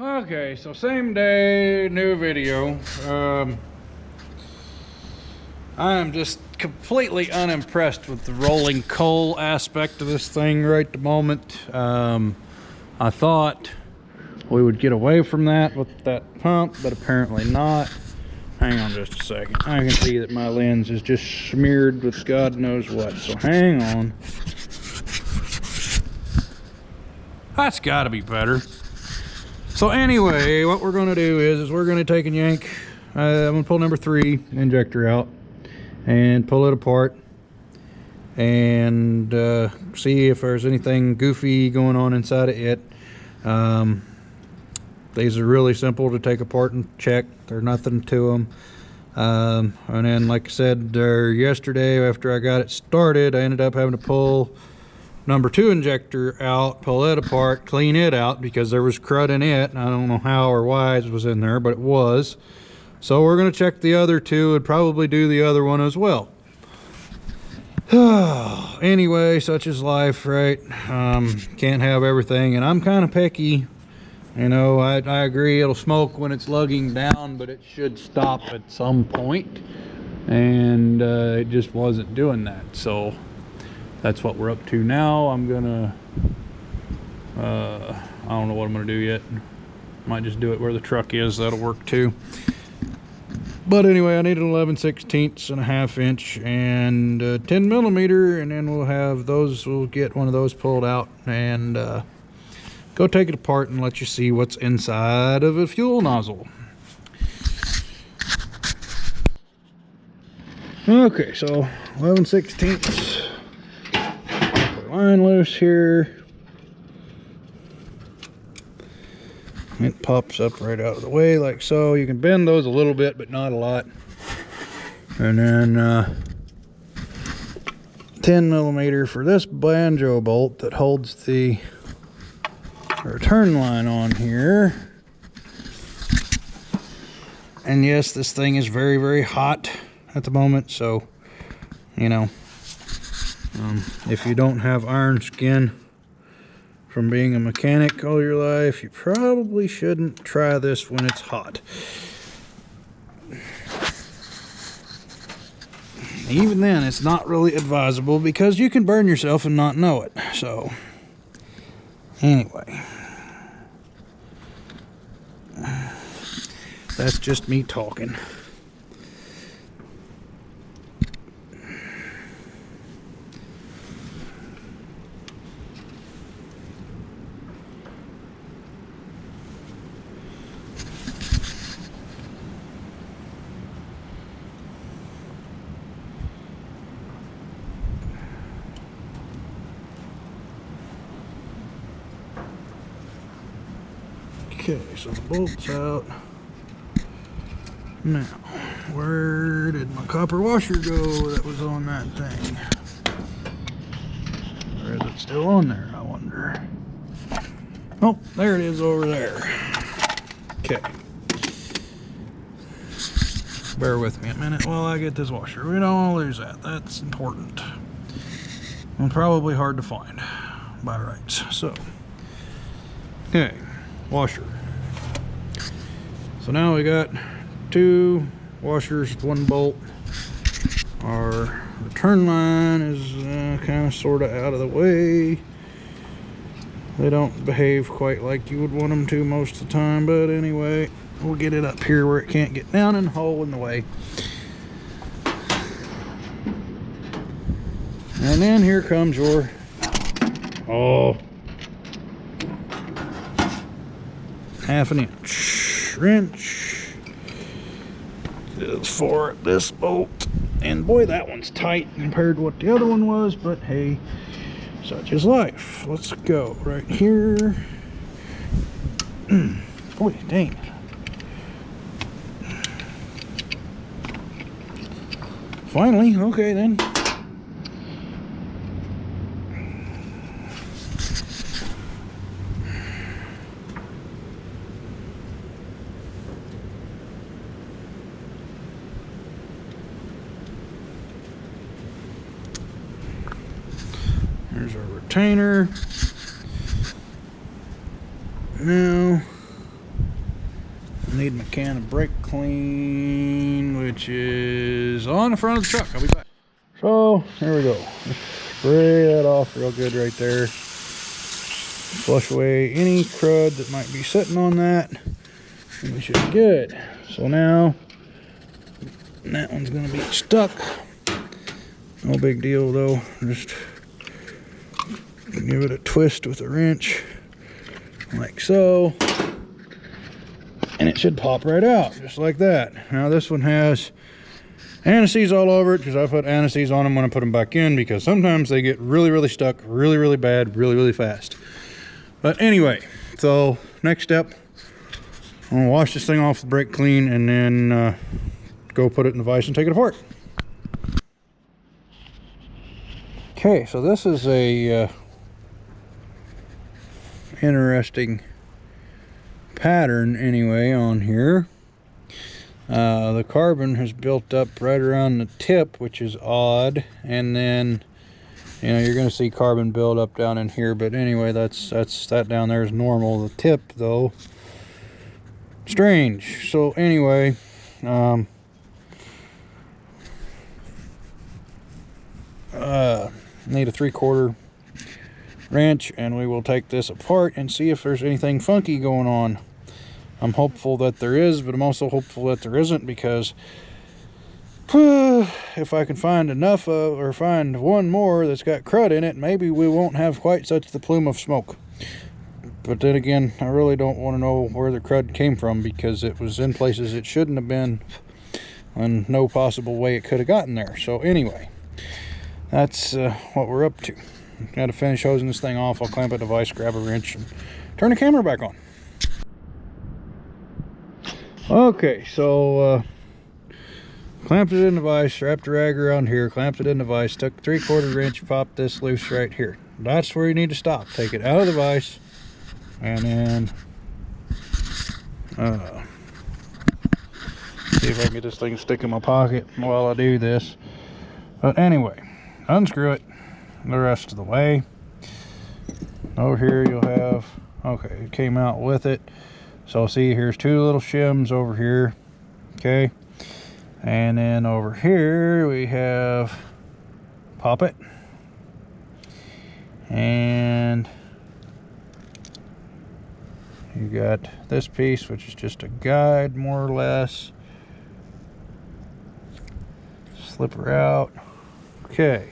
Okay, so same day, new video. I am just completely unimpressed with the rolling coal aspect of this thing right at the moment. I thought we would get away from that with that pump, but apparently not. Hang on just a second. I can see that my lens is just smeared with God knows what, so hang on. That's got to be better. So anyway, what we're going to do is we're going to take and yank. I'm going to pull number 3 injector out and pull it apart and see if there's anything goofy going on inside of it. These are really simple to take apart and check. There's nothing to them. And then, like I said yesterday, after I got it started, I ended up having to pull number 2 injector out, pull it apart, clean it out because there was crud in it. I don't know how or why it was in there, but it was. So we're going to check the other 2 and probably do the other one as well. Anyway, such is life, right? Can't have everything, and I'm kind of picky. You know, I agree it'll smoke when it's lugging down, but it should stop at some point. And it just wasn't doing that. So that's what we're up to now. I'm gonna, I don't know what I'm gonna do yet. Might just do it where the truck is. That'll work too. But anyway, I need an 11/16 and a half inch and 10 millimeter, and then we'll have those. We'll get one of those pulled out and go take it apart and let you see what's inside of a fuel nozzle. Okay, so 11/16. Put the line loose here. It pops up right out of the way like so. You can bend those a little bit, but not a lot. And then 10 millimeter for this banjo bolt that holds the return line on here. And yes, this thing is very, very hot at the moment, so you know, if you don't have iron skin from being a mechanic all your life, you probably shouldn't try this when it's hot. Even then, it's not really advisable because you can burn yourself and not know it. So anyway, that's just me talking. Okay, so the bolt's out. Now, where did my copper washer go that was on that thing? Or is it still on there, I wonder? Oh, there it is over there. Okay. Bear with me a minute while I get this washer. We don't lose that. That's important. And probably hard to find by rights. So, okay, washer. So now we got 2 washers, 1 bolt. Our return line is kind of sort of out of the way. They don't behave quite like you would want them to most of the time, but anyway, we'll get it up here where it can't get down in the hole in the way. And then here comes your half an inch wrench is for this bolt, and boy, that one's tight compared to what the other one was, but hey, such is life. Let's go right here. Boy, dang. Finally, okay then. There's our retainer. Now, Need my can of brake clean, which is on the front of the truck. I'll be back. So here we go. Just spray that off real good right there. Flush away any crud that might be sitting on that, and we should be good. So now that one's gonna be stuck. No big deal though. Just give it a twist with a wrench like so, and it should pop right out just like that. Now this one has anti-seize all over it because I put anti-seize on them when I put them back in, because sometimes they get really stuck really bad really fast. But anyway, so next step, I'm gonna wash this thing off the brake clean and then go put it in the vise and take it apart. Okay, so this is a interesting pattern anyway on here. The carbon has built up right around the tip, which is odd, and then you're going to see carbon build up down in here, but anyway, that down there is normal. The tip though, strange. So anyway, need a 3/4 wrench, and we will take this apart and see if there's anything funky going on. I'm hopeful that there is, but I'm also hopeful that there isn't, because if I can find enough of, or find one more that's got crud in it, maybe we won't have quite such the plume of smoke. But then again, I really don't want to know where the crud came from, because it was in places it shouldn't have been, and no possible way it could have gotten there. So anyway, that's what we're up to. Got to finish hosing this thing off. I'll clamp it to the vise, grab a wrench, and turn the camera back on. Okay, so clamped it in the vise, wrapped the rag around here, clamped it in the vise, took 3/4 wrench, popped this loose right here. That's where you need to stop. Take it out of the vise, and then see if I can get this thing to stick in my pocket while I do this. But anyway, unscrew it the rest of the way. Over here you'll have, okay, it came out with it. So see, here's 2 little shims over here, okay? And then over here we have, pop it. And you got this piece, which is just a guide, more or less. Slip her out. Okay.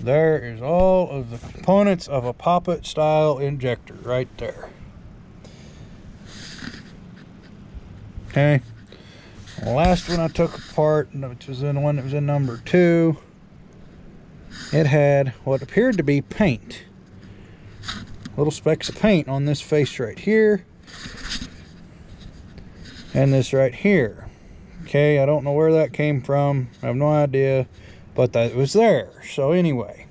There is all of the components of a poppet style injector right there. Okay. The last one I took apart, which was in the one that was in number 2, it had what appeared to be paint. Little specks of paint on this face right here, and this right here. Okay, I don't know where that came from. I have no idea, but that was there. So anyway,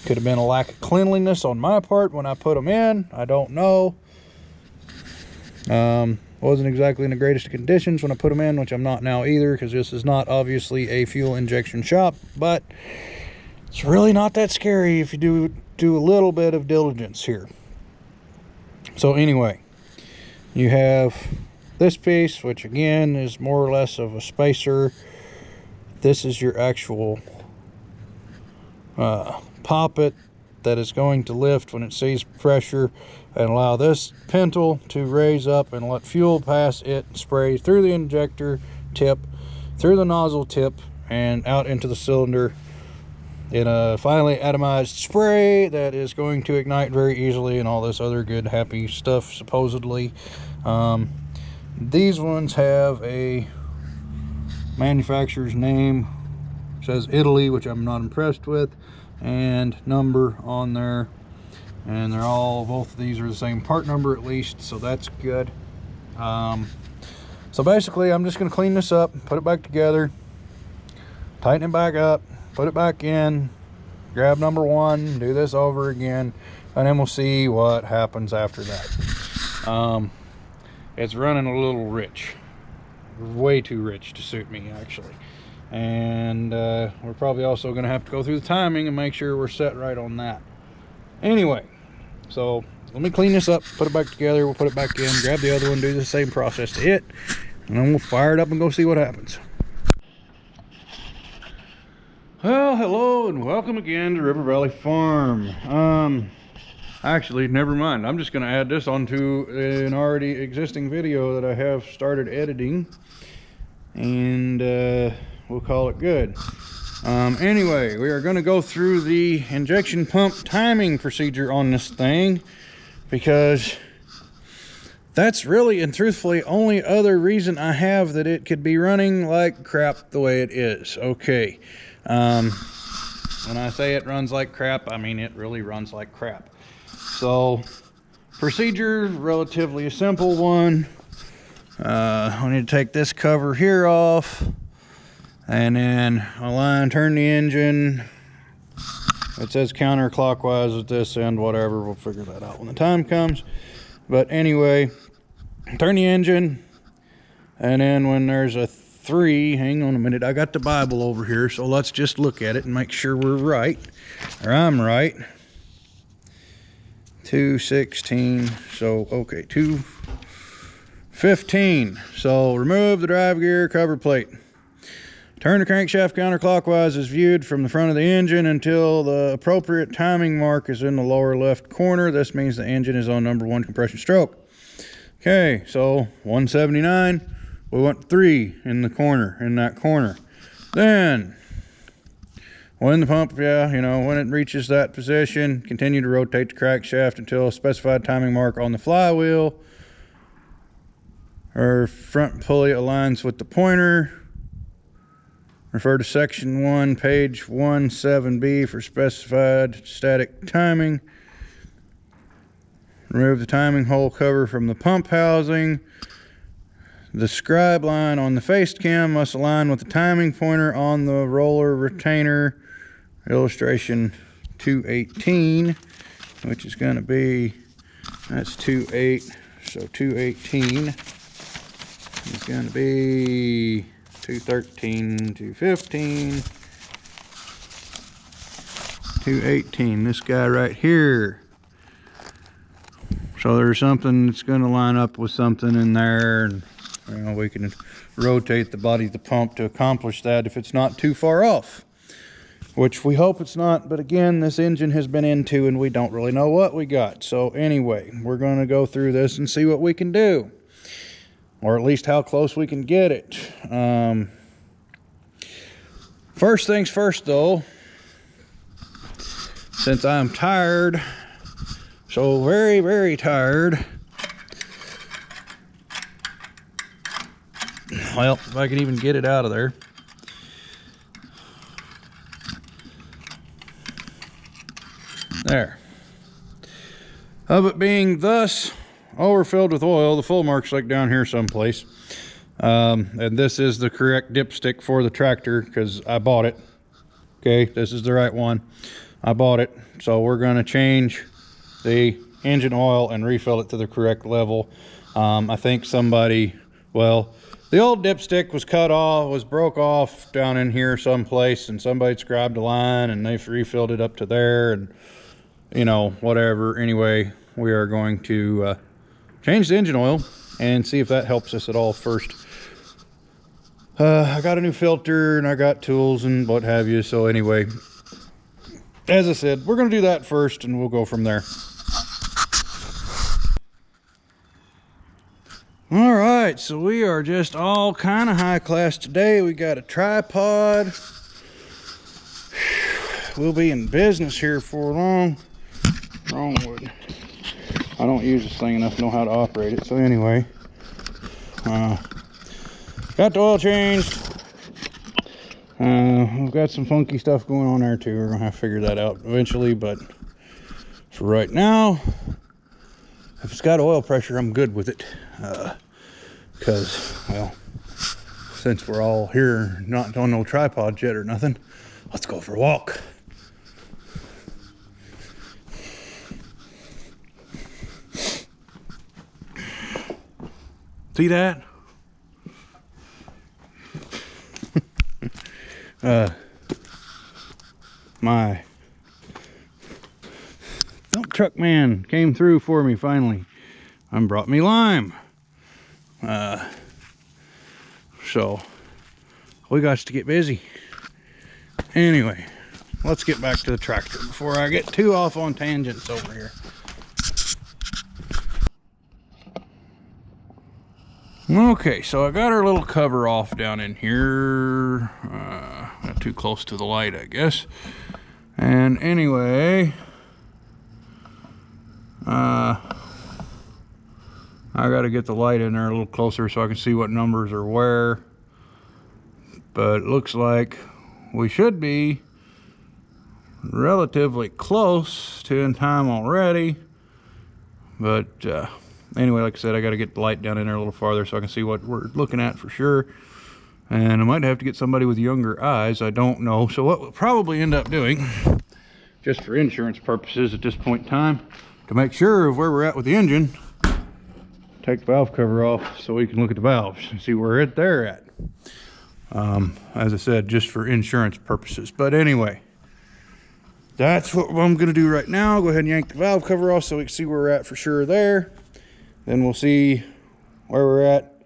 could have been a lack of cleanliness on my part when I put them in. I don't know. Wasn't exactly in the greatest of conditions when I put them in, which I'm not now either, because this is not obviously a fuel injection shop, but it's really not that scary if you do a little bit of diligence here. So anyway, you have this piece, which again is more or less of a spacer. This is your actual poppet that is going to lift when it sees pressure and allow this pintle to raise up and let fuel pass it and spray through the injector tip, through the nozzle tip, and out into the cylinder in a finely atomized spray that is going to ignite very easily and all this other good happy stuff supposedly. These ones have a manufacturer's name, it says Italy, which I'm not impressed with, and number on there, and they're all, both of these are the same part number at least, so that's good. So basically I'm just going to clean this up, put it back together, tighten it back up, put it back in, grab number 1, do this over again, and then we'll see what happens after that. It's running a little rich, way too rich to suit me actually, and we're probably also going to have to go through the timing and make sure we're set right on that. Anyway, so let me clean this up, put it back together, we'll put it back in, grab the other one, do the same process to it, and then we'll fire it up and go see what happens. Well, hello and welcome again to River Valley Farm. Actually, never mind. I'm just going to add this onto an already existing video that I have started editing, and we'll call it good. Anyway, we are going to go through the injection pump timing procedure on this thing, because that's really and truthfully only other reason I have that it could be running like crap the way it is. Okay. When I say it runs like crap, I mean it really runs like crap. So, procedure, relatively a simple one. I need to take this cover here off, and then turn the engine. It says counterclockwise at this end, whatever, we'll figure that out when the time comes. But anyway, turn the engine, and then when there's a 3, hang on a minute, I got the Bible over here, so let's just look at it and make sure we're right, or I'm right. 216, so okay, 215. So remove the drive gear cover plate. Turn the crankshaft counterclockwise as viewed from the front of the engine until the appropriate timing mark is in the lower left corner. This means the engine is on number 1 compression stroke. Okay, so 179, we want 3 in the corner, in that corner. Then when the pump, when it reaches that position, continue to rotate the crankshaft until a specified timing mark on the flywheel or front pulley aligns with the pointer. Refer to section 1, page 17B for specified static timing. Remove the timing hole cover from the pump housing. The scribe line on the face cam must align with the timing pointer on the roller retainer. Illustration 218, which is going to be, that's 28, so 218 is going to be 213, 215, 218, this guy right here. So there's something that's going to line up with something in there, and we can rotate the body of the pump to accomplish that if it's not too far off. Which we hope it's not, but again, this engine has been into and we don't really know what we got. So anyway, we're going to go through this and see what we can do. Or at least how close we can get it. First things first though, since I'm tired, so very, very tired. Well, if I can even get it out of there. There. Of it being thus overfilled with oil, the full mark's like down here someplace. And this is the correct dipstick for the tractor because I bought it. Okay, this is the right one. I bought it. So we're going to change the engine oil and refill it to the correct level. I think somebody, well, the old dipstick was cut off, broke off down in here someplace, and somebody scribed a line and they've refilled it up to there, and whatever. Anyway, we are going to change the engine oil and see if that helps us at all first. I got a new filter and I got tools and what have you. So anyway, as I said, we're going to do that first and we'll go from there. All right, so we are just all kind of high class today. We got a tripod. We'll be in business here for long. Wrong wood. I don't use this thing enough to know how to operate it. So anyway, got the oil changed. We've got some funky stuff going on there too. We're gonna have to figure that out eventually, but for right now, if it's got oil pressure, I'm good with it. Because, well, since we're all here, not on no tripod yet or nothing, let's go for a walk. See that? truck man came through for me finally and brought me lime. So we got to get busy. Anyway, let's get back to the tractor before I get too off on tangents over here. Okay, so I got our little cover off down in here. Not too close to the light, I guess. And anyway, I got to get the light in there a little closer so I can see what numbers are where. But it looks like we should be relatively close to in time already. But anyway, like I said, I got to get the light down in there a little farther so I can see what we're looking at for sure. And I might have to get somebody with younger eyes. I don't know. So what we'll probably end up doing, just for insurance purposes at this point in time, to make sure of where we're at with the engine, take the valve cover off so we can look at the valves and see where they're at. As I said, just for insurance purposes. But anyway, that's what I'm going to do right now. Go ahead and yank the valve cover off so we can see where we're at for sure there. Then we'll see where we're at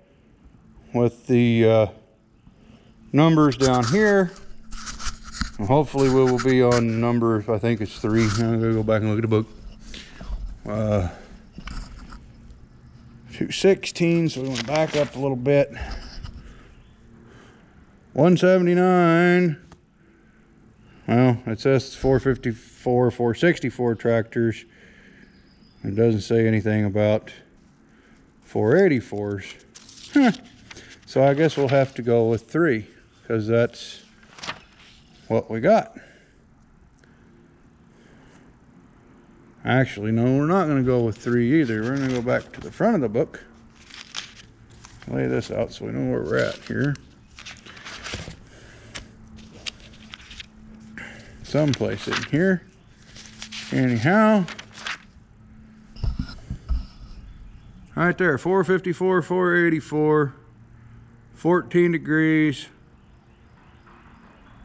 with the numbers down here. And hopefully we will be on number, I think it's 3. I'm going to go back and look at the book. 216, so we want to back up a little bit. 179. Well, it says 454, 464 tractors. It doesn't say anything about 484s. So I guess we'll have to go with 3 because that's what we got. Actually, no, we're not going to go with 3 either. We're going to go back to the front of the book. Lay this out so we know where we're at here. Someplace in here. Anyhow, right there, 454, 484, 14 degrees.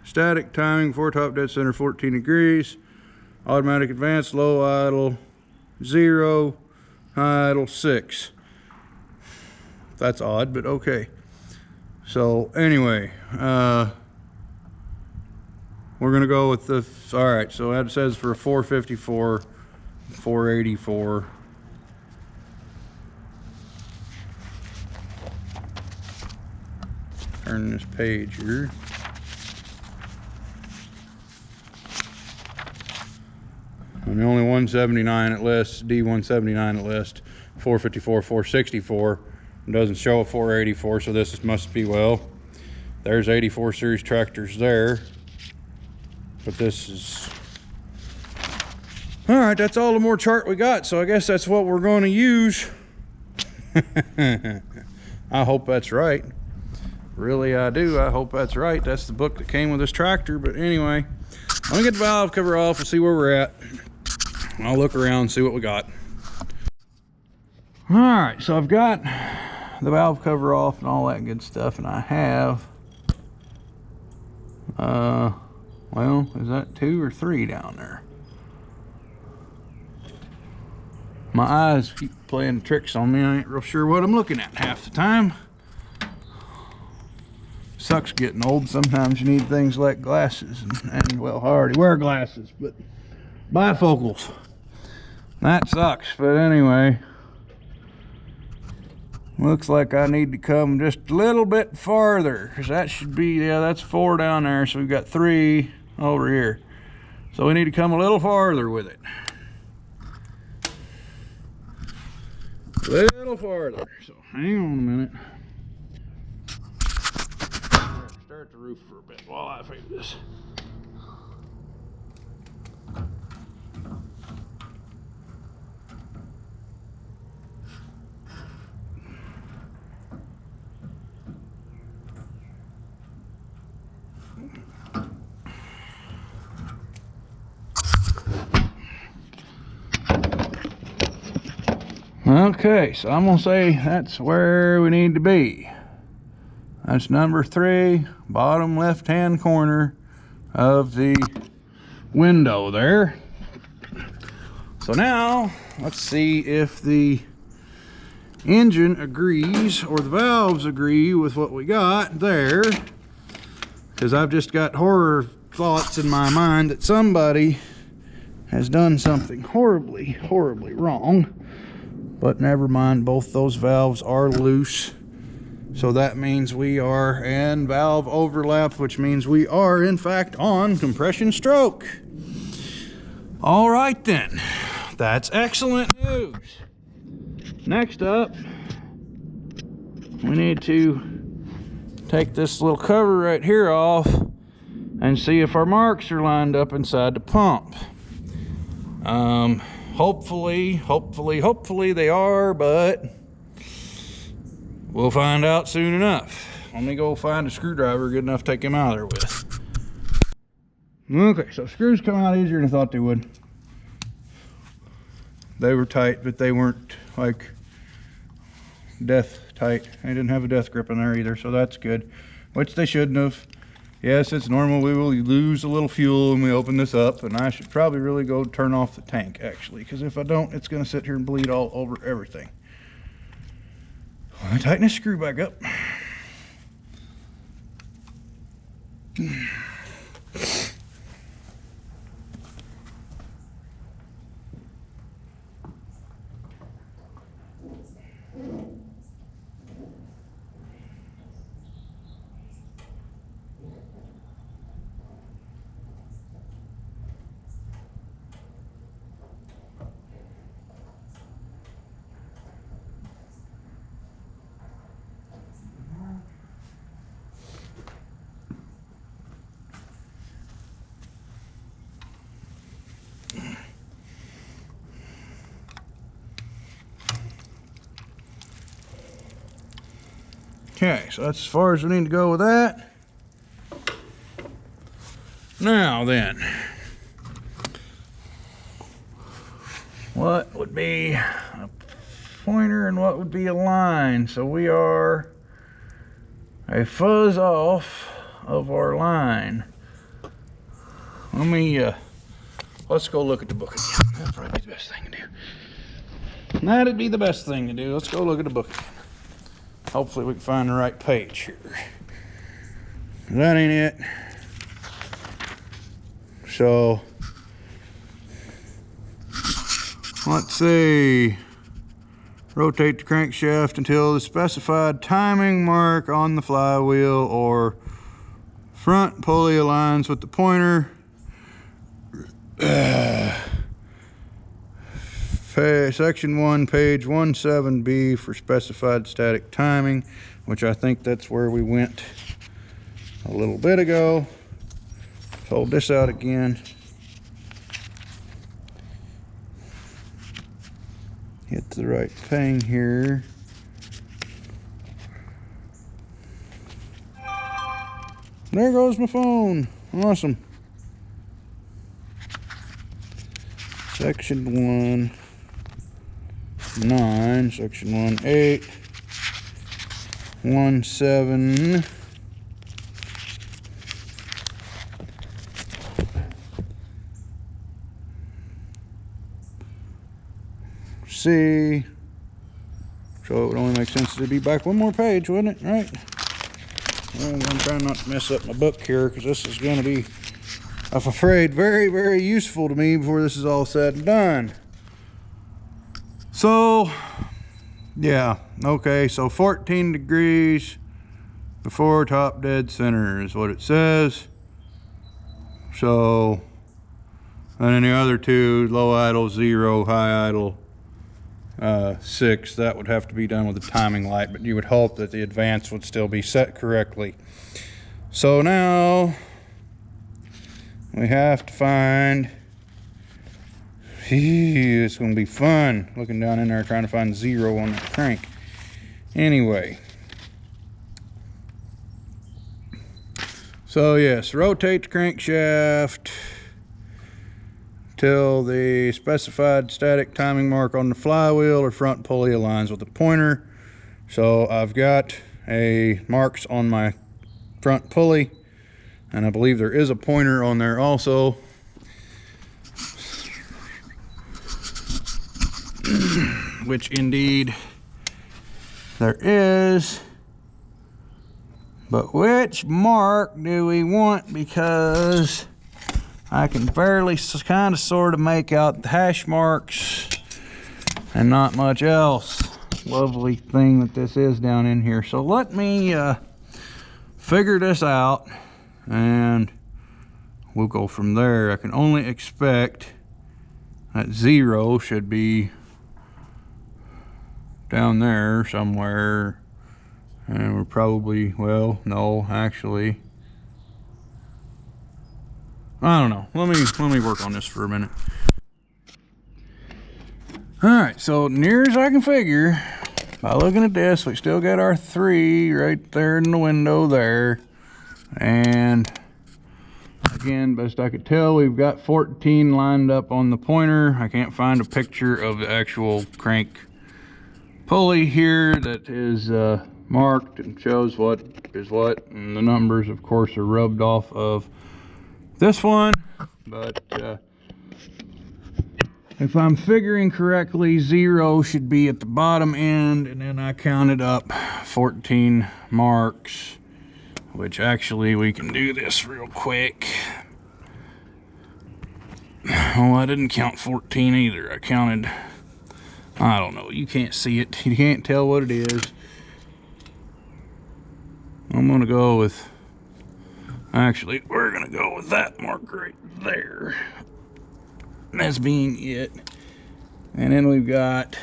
Static timing, 4 top dead center, 14 degrees. Automatic advance, low idle, 0, high idle, 6. That's odd, but okay. So anyway, we're gonna go with the, all right, so that says for a 454, 484. Turn this page here. And the only 179 it lists, D179 it lists, 454, 464. It doesn't show a 484, so this must be, well, there's 84 series tractors there. But this is, all right, that's all the more chart we got, so I guess that's what we're going to use. I hope that's right. Really, I do. I hope that's right. That's the book that came with this tractor. But anyway, let me get the valve cover off and see where we're at. I'll look around and see what we got. All right, so I've got the valve cover off and all that good stuff, and I have, well, is that 2 or 3 down there? My eyes keep playing tricks on me. I ain't real sure what I'm looking at half the time. Sucks getting old. Sometimes you need things like glasses, and well, I already wear glasses, but bifocals. That sucks, but anyway, looks like I need to come just a little bit farther, because that should be, yeah, that's 4 down there, so we've got 3 over here. So we need to come a little farther with it. A little farther. So hang on a minute. Start the roof for a bit while I fix this. Okay, so I'm gonna say that's where we need to be. That's number 3, bottom left-hand corner of the window there. So So now let's see if the engine agrees or the valves agree with what we got there, because I've just got horror thoughts in my mind that somebody has done something horribly wrong. But never mind, both those valves are loose, so that means we are in valve overlap, which means we are in fact on compression stroke. All right then, that's excellent news. Next up, we need to take this little cover right here off and see if our marks are lined up inside the pump. Hopefully they are, but we'll find out soon enough. Let me go find a screwdriver good enough to take him out of there with. Okay, so screws come out easier than I thought they would. They were tight, but they weren't like death tight. They didn't have a death grip in there either, so that's good, which they shouldn't have. Yes, it's normal. We will lose a little fuel when we open this up, and I should probably really go turn off the tank, actually, because if I don't, it's going to sit here and bleed all over everything. I'll tighten this screw back up. Okay, so that's as far as we need to go with that. Now then, what would be a pointer and what would be a line? So we are a fuzz off of our line. Let me, let's go look at the book again. That'd probably be the best thing to do. That'd be the best thing to do. Let's go look at the book again. Hopefully we can find the right page here. That ain't it. So, let's see. Rotate the crankshaft until the specified timing mark on the flywheel or front pulley aligns with the pointer. Section 1, page 17B for specified static timing, which I think that's where we went a little bit ago. Fold this out again. Hit the right thing here. There goes my phone. Awesome. Section 1. 9, section 1, 8, 1, 7, C. So it would only make sense to be back one more page, wouldn't it? Right? Well, I'm trying not to mess up my book here, because this is going to be, I'm afraid, very useful to me before this is all said and done. So, yeah, okay, so 14 degrees before top dead center is what it says. So, and then the other two, low idle 0, high idle 6, that would have to be done with the timing light, but you would hope that the advance would still be set correctly. So now, we have to find, it's going to be fun looking down in there trying to find 0 on the crank. Anyway, so yes, rotate the crankshaft till the specified static timing mark on the flywheel or front pulley aligns with the pointer. So I've got marks on my front pulley, and I believe there is a pointer on there also. which indeed there is. But which mark do we want? Because I can barely kind of sort of make out the hash marks and not much else. Lovely thing that this is down in here. So let me figure this out and we'll go from there. I can only expect that 0 should be down there somewhere. And we're probably, well, no, actually, I don't know. Let me work on this for a minute. All right, so near as I can figure, by looking at this, we still got our 3 right there in the window there. And again, best I could tell, we've got 14 lined up on the pointer. I can't find a picture of the actual crank pulley here that is marked and shows what is what. And the numbers, of course, are rubbed off of this one. But if I'm figuring correctly, 0 should be at the bottom end, and then I counted up 14 marks, which actually we can do this real quick. Oh, I didn't count 14 either. I counted, I don't know, you can't see it. You can't tell what it is. I'm gonna go with, actually, we're gonna go with that mark right there. As being it. And then we've got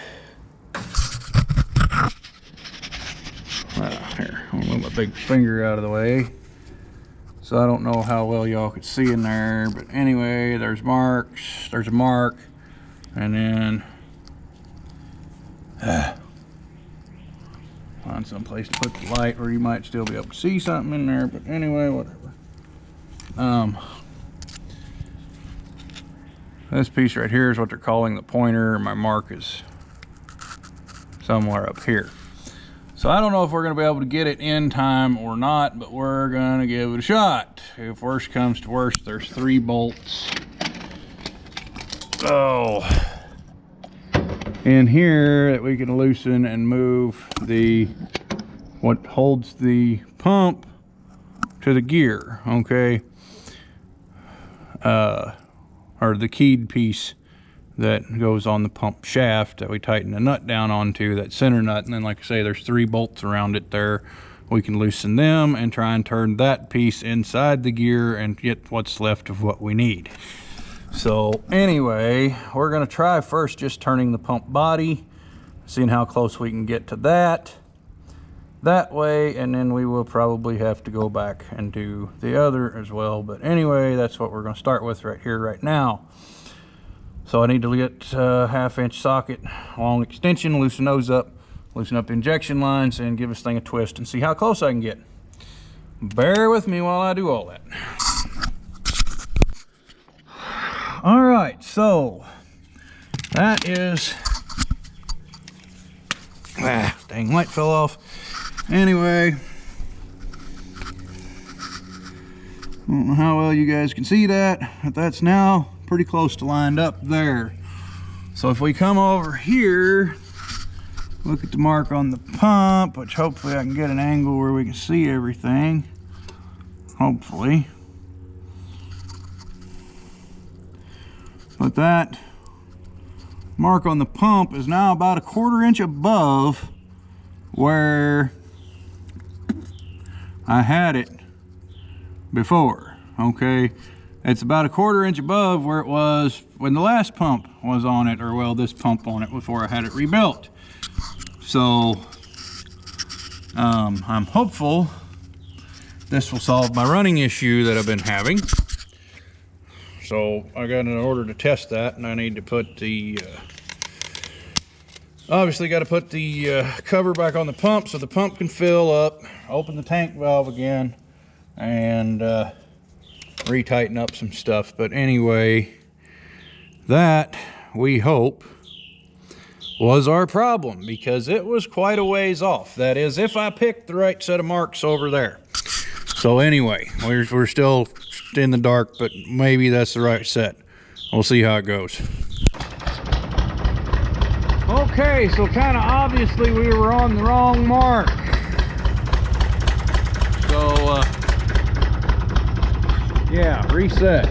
here, I'm gonna move my big finger out of the way, so I don't know how well y'all could see in there, but anyway, there's marks, there's a mark, and then find some place to put the light where you might still be able to see something in there, but anyway, whatever. This piece right here is what they're calling the pointer. My mark is somewhere up here. So I don't know if we're going to be able to get it in time or not, but we're going to give it a shot. If worst comes to worst, there's 3 bolts. Oh, in here that we can loosen and move the what holds the pump to the gear. Okay. Or the keyed piece that goes on the pump shaft that we tighten the nut down onto, that center nut. And then, like I say, there's 3 bolts around it there. We can loosen them and try and turn that piece inside the gear and get what's left of what we need. So anyway, we're gonna try first just turning the pump body, seeing how close we can get to that way, and then we will probably have to go back and do the other as well. But anyway, that's what we're going to start with right here right now. So I need to get a 1/2-inch socket long extension, loosen those up, loosen up the injection lines, and give this thing a twist and see how close I can get. Bear with me while I do all that. All right, so that is, dang, light fell off. Anyway, I don't know how well you guys can see that, but that's now pretty close to lined up there. So if we come over here, look at the mark on the pump, which hopefully I can get an angle where we can see everything, hopefully. But that mark on the pump is now about a 1/4 inch above where I had it before. Okay, it's about a 1/4 inch above where it was when the last pump was on it, or well, this pump on it before I had it rebuilt. So I'm hopeful this will solve my running issue that I've been having. So I got an order to test that, and I need to put the obviously got to put the cover back on the pump so the pump can fill up, open the tank valve again, and retighten up some stuff. But anyway, that we hope was our problem, because it was quite a ways off. That is, if I picked the right set of marks over there. So anyway, we're still in the dark, but maybe that's the right set. We'll see how it goes. Okay, so kind of obviously we were on the wrong mark. So, yeah, reset.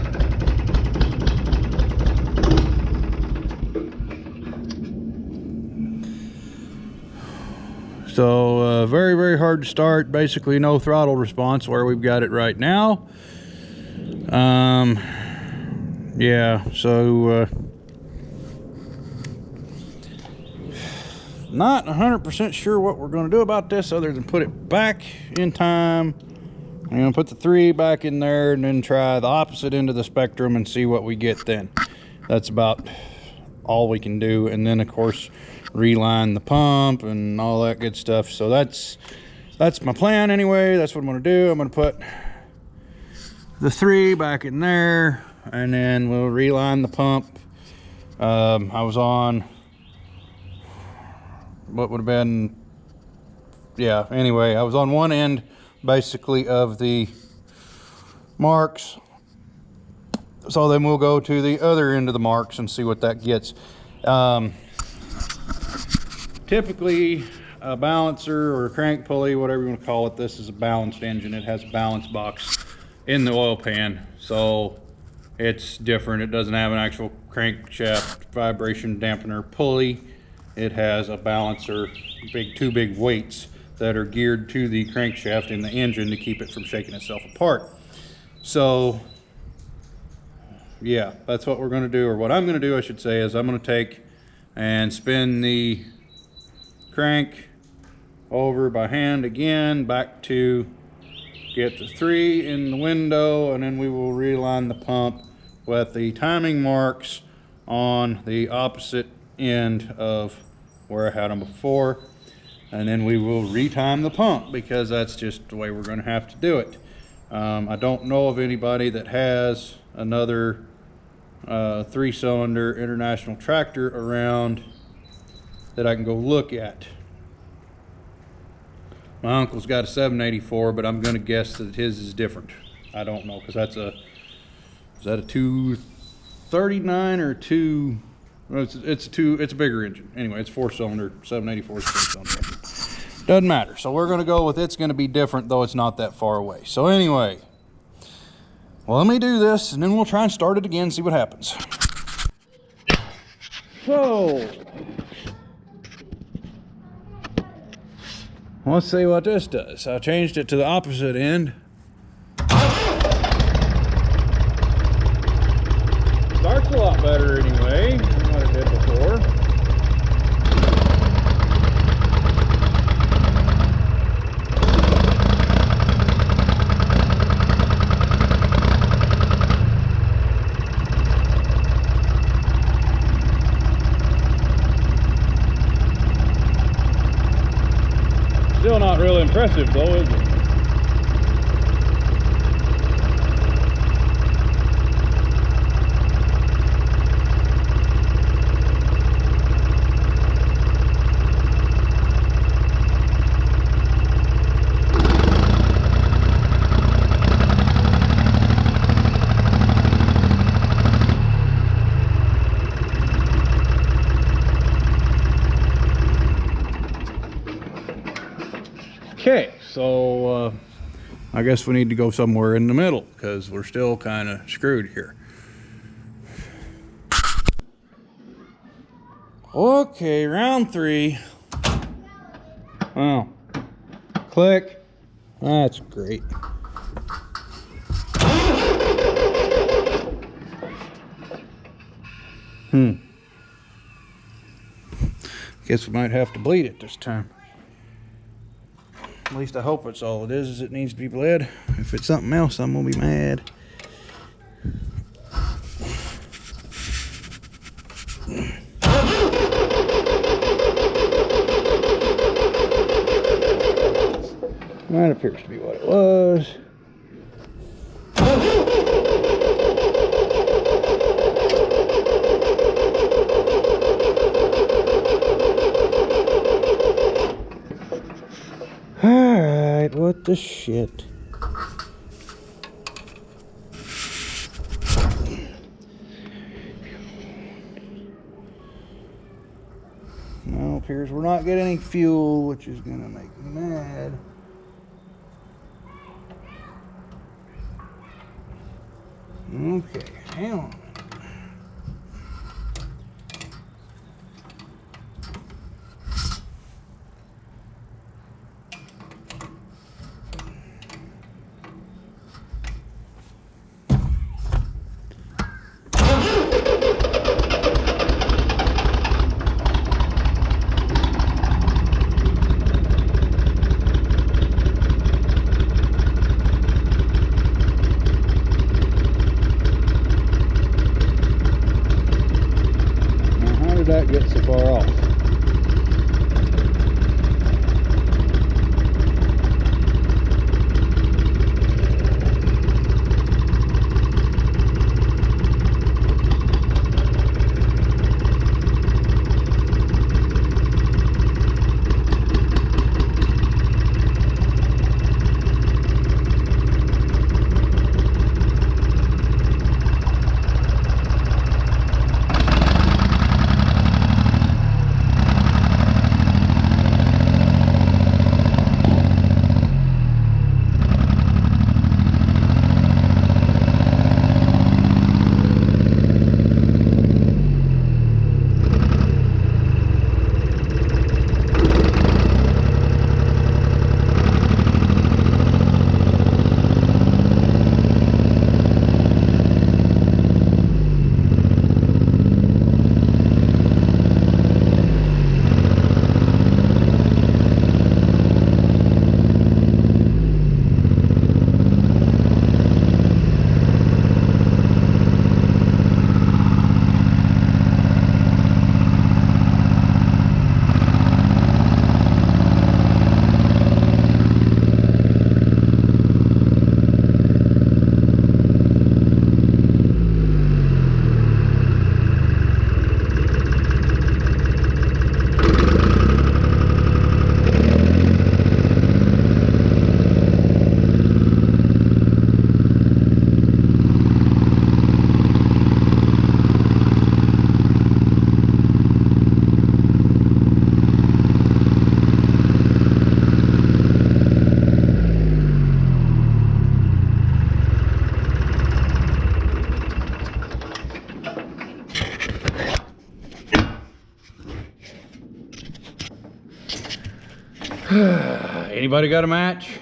So, very, very hard to start. Basically, no throttle response where we've got it right now. Yeah, so, not 100% sure what we're going to do about this other than put it back in time. I'm going to put the 3 back in there and then try the opposite end of the spectrum and see what we get then. That's about all we can do. And then, of course, reline the pump and all that good stuff. So that's my plan anyway. That's what I'm going to do. I'm going to put the 3 back in there and then we'll reline the pump. I was on what would have been, yeah, anyway, I was on one end basically of the marks, so then we'll go to the other end of the marks and see what that gets. Typically a balancer or a crank pulley, whatever you want to call it, this is a balanced engine. It has a balance box in the oil pan, so it's different. It doesn't have an actual crankshaft vibration dampener pulley. It has a balancer, two big weights that are geared to the crankshaft in the engine to keep it from shaking itself apart. So yeah, that's what we're going to do, or what I'm going to do I should say, is I'm going to take and spin the crank over by hand again back to get the 3 in the window, and then we will realign the pump with the timing marks on the opposite end of where I had them before, and then we will retime the pump because that's just the way we're going to have to do it. I don't know of anybody that has another 3-cylinder International tractor around that I can go look at. My uncle's got a 784, but I'm going to guess that his is different. I don't know, because that's a, is that a 239 or 2? Well, it's a bigger engine. Anyway, it's 4-cylinder, 784 is 3-cylinder. Doesn't matter. So we're going to go with it's going to be different, though it's not that far away. So anyway, well, let me do this, and then we'll try and start it again, see what happens. So let's see what this does. I changed it to the opposite end. Starts a lot better anyway than what it did before. Still not real impressive though, is it? Okay, so I guess we need to go somewhere in the middle because we're still kind of screwed here. Okay, round 3. Oh, click. That's great. Guess we might have to bleed it this time. At least I hope it's all it is it needs to be bled. If it's something else, I'm gonna be mad. That appears to be what it was. Alright, what the shit? Well, appears we're not getting any fuel, which is gonna make me mad. Okay, hang on. That get so far off. Anybody got a match?